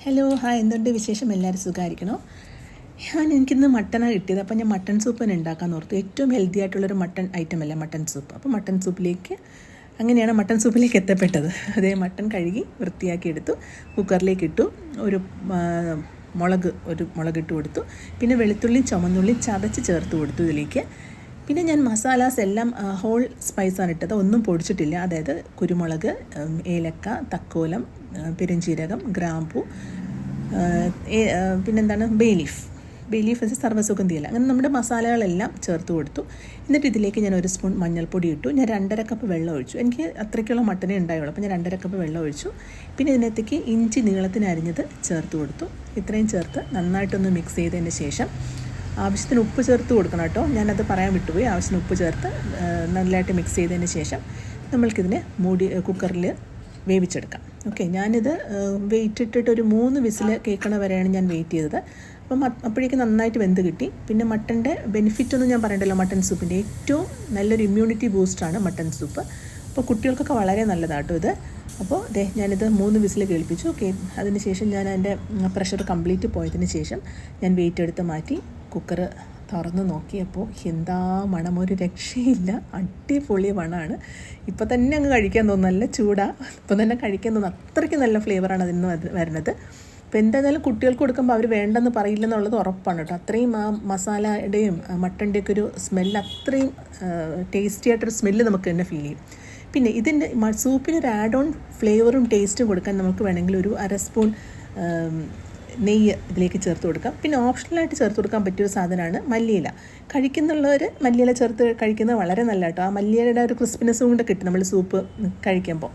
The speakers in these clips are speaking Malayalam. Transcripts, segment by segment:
ഹലോ ഹായ്, എന്തുണ്ട് വിശേഷം? എല്ലാവരും സുഖമായിരിക്കണോ? എനിക്കിന്ന് മട്ടനാണ് കിട്ടിയത്. അപ്പോൾ ഞാൻ മട്ടൺ സൂപ്പ് തന്നെ ഉണ്ടാക്കാൻ ഓർത്തു. ഏറ്റവും ഹെൽത്തി ആയിട്ടുള്ളൊരു മട്ടൺ ഐറ്റം അല്ല മട്ടൺ സൂപ്പ്. അപ്പോൾ അങ്ങനെയാണ് മട്ടൺ സൂപ്പിലേക്ക് എത്തപ്പെട്ടത്. അതേ മട്ടൺ കഴുകി വൃത്തിയാക്കി എടുത്തു, കുക്കറിലേക്ക് ഇട്ടു, ഒരു മുളകിട്ട് കൊടുത്തു, പിന്നെ വെളുത്തുള്ളി ചുമന്നുള്ളി ചതച്ച് ചേർത്ത് കൊടുത്തു ഇതിലേക്ക്. പിന്നെ ഞാൻ മസാലാസ് എല്ലാം ഹോൾ സ്പൈസാണ് ഇട്ടത്, ഒന്നും പൊടിച്ചിട്ടില്ല. അതായത് കുരുമുളക്, ഏലക്ക, തക്കോലം, പെരുംജീരകം, ഗ്രാമ്പൂ, പിന്നെന്താണ് ബേ ലീഫ് വെച്ച് സർവ്വസുഗന്ധിയില, അങ്ങനെ നമ്മുടെ മസാലകളെല്ലാം ചേർത്ത് കൊടുത്തു. എന്നിട്ട് ഇതിലേക്ക് ഞാൻ 1 സ്പൂൺ മഞ്ഞൾപ്പൊടി ഇട്ടു. ഞാൻ 2.5 കപ്പ് വെള്ളം ഒഴിച്ചു. എനിക്ക് അത്രയ്ക്കുള്ള മട്ടനേ ഉണ്ടായുള്ളൂ, അപ്പോൾ ഞാൻ 2.5 കപ്പ് വെള്ളം ഒഴിച്ചു. പിന്നെ ഇതിനകത്തേക്ക് ഇഞ്ചി നീളത്തിന് അരിഞ്ഞത് ചേർത്ത് കൊടുത്തു. ഇത്രയും ചേർത്ത് നന്നായിട്ടൊന്ന് മിക്സ് ചെയ്തതിന് ശേഷം ആവശ്യത്തിന് ഉപ്പ് ചേർത്ത് കൊടുക്കണം കേട്ടോ, ഞാനത് പറയാൻ വിട്ടുപോയി. ആവശ്യത്തിന് ഉപ്പ് ചേർത്ത് നല്ലതായിട്ട് മിക്സ് ചെയ്തതിന് ശേഷം നമ്മൾക്കിതിനെ കുക്കറിൽ വേവിച്ചെടുക്കാം. ഓക്കെ, ഞാനിത് വെയിറ്റ് ഇട്ടിട്ട് ഒരു 3 വിസിൽ കേൾക്കണ വരെയാണ് ഞാൻ വെയിറ്റ് ചെയ്തത്. അപ്പം അപ്പോഴേക്കും നന്നായിട്ട് വെന്ത് കിട്ടി. പിന്നെ മട്ടൻ്റെ ബെനിഫിറ്റൊന്നും ഞാൻ പറയണ്ടല്ലോ. മട്ടൺ സൂപ്പിൻ്റെ ഏറ്റവും നല്ലൊരു ഇമ്മ്യൂണിറ്റി ബൂസ്റ്റാണ് മട്ടൺ സൂപ്പ്. അപ്പോൾ കുട്ടികൾക്കൊക്കെ വളരെ നല്ലതാട്ടോ ഇത്. അപ്പോൾ ഞാനിത് 3 വിസിൽ കേൾപ്പിച്ചു. ഓക്കെ, അതിന് ശേഷം ഞാൻ അതിൻ്റെ പ്രഷർ കംപ്ലീറ്റ് പോയതിന് ശേഷം ഞാൻ വെയിറ്റ് എടുത്ത് മാറ്റി കുക്കർ തുറന്ന് നോക്കിയപ്പോൾ എന്താ മണം, ഒരു രക്ഷയില്ല, അടിപൊളി മണമാണ്. ഇപ്പോൾ തന്നെ അങ്ങ് കഴിക്കാൻ തോന്നും, നല്ല ചൂടാണ്, ഇപ്പം തന്നെ കഴിക്കാൻ തോന്നും, അത്രയ്ക്ക് നല്ല ഫ്ലേവറാണ് അതിൽ നിന്ന് വരുന്നത്. അപ്പോൾ എന്തായാലും കുട്ടികൾക്ക് കൊടുക്കുമ്പോൾ അവർ വേണ്ടെന്ന് പറയില്ലെന്നുള്ളത് ഉറപ്പാണ് കേട്ടോ. അത്രയും ആ മസാലയുടെയും മട്ടൻ്റെയൊക്കെ ഒരു സ്മെല്ല്, അത്രയും ടേസ്റ്റി ആയിട്ടൊരു സ്മെല്ല് നമുക്ക് തന്നെ ഫീൽ ചെയ്യും. പിന്നെ ഇതിൻ്റെ സൂപ്പിനൊരു ആഡ് ഓൺ ഫ്ലേവറും ടേസ്റ്റും കൊടുക്കാൻ നമുക്ക് വേണമെങ്കിൽ ഒരു 1/2 സ്പൂൺ നെയ്യ് ഇതിലേക്ക് ചേർത്ത് കൊടുക്കാം. പിന്നെ ഓപ്ഷണലായിട്ട് ചേർത്ത് കൊടുക്കാൻ പറ്റിയൊരു സാധനമാണ് മല്ലിയില. കഴിക്കുന്നുള്ളവർ മല്ലിയില ചേർത്ത് കഴിക്കുന്നത് വളരെ നല്ല കേട്ടോ. ആ മല്ലിയിലയുടെ ഒരു ക്രിസ്പിനെസ്സും കൂടെ കിട്ടും നമ്മൾ സൂപ്പ് കഴിക്കുമ്പോൾ.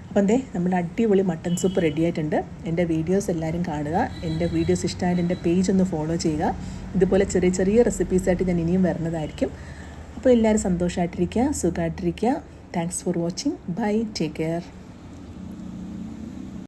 അപ്പം നമ്മുടെ അടിപൊളി മട്ടൺ സൂപ്പ് റെഡി ആയിട്ടുണ്ട്. എൻ്റെ വീഡിയോസ് എല്ലാവരും കാണുക. എൻ്റെ വീഡിയോസ് ഇഷ്ടമായാലും എൻ്റെ പേജ് ഒന്ന് ഫോളോ ചെയ്യുക. ഇതുപോലെ ചെറിയ ചെറിയ റെസിപ്പീസായിട്ട് ഞാൻ ഇനിയും വരുന്നതായിരിക്കും. അപ്പോൾ എല്ലാവരും സന്തോഷമായിട്ടിരിക്കുക, സുഖമായിട്ടിരിക്കുക. Thanks for watching. Bye, take care.